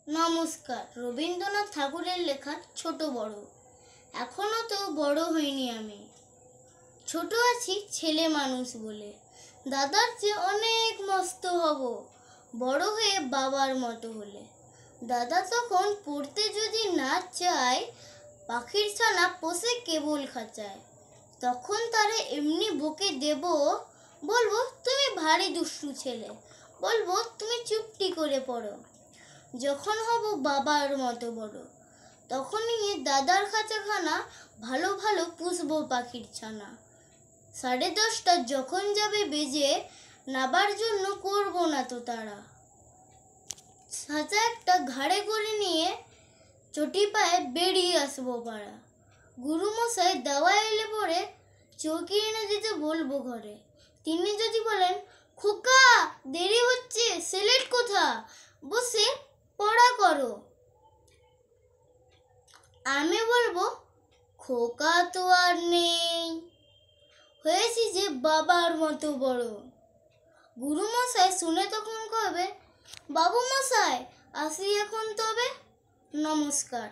নমস্কার। রবীন্দ্রনাথ ঠাকুরের লেখা ছোট বড়। এখনো তো বড় হইনি আমি, ছোট আছি ছেলে মানুষ বলে। দাদার চেয়ে অনেক মস্ত হব বড় হয়ে বাবার মতো হলে। দাদা তখন পড়তে যদি না চায়, পাখির ছানা পোষে কেবল খাঁচায়। তখন তারে এমনি বকে দেব, বলবো তুমি ভারী দুষ্টু ছেলে, বলবো তুমি চুপটি করে পড়ো। যখন হব বাবার মতো বড়, তখন নিয়ে দাদার খাঁচাখানা ভালো ভালো পুষবো পাখির ছানা। 10:30 যখন যাবে বেজে, নাবার জন্য করব না তো তারা। খাঁচা একটা ঘাড়ে করে নিয়ে চটি পায়ে বেরিয়ে আসবো পাড়া। গুরুমশাই দাওয়া এলে পরে চৌকি এনে দিতে বলবো ঘরে। তিনি যদি বলেন, খোকা দেরি হচ্ছে, সেলেট কোথা, বসে পড়া করো, আমি বলবো খোকা তো আর নেই, হয়েছি যে বাবার মতো বড়। গুরুমশাই শুনে তখন কবে, বাবু মশাই আসি এখন তবে, নমস্কার।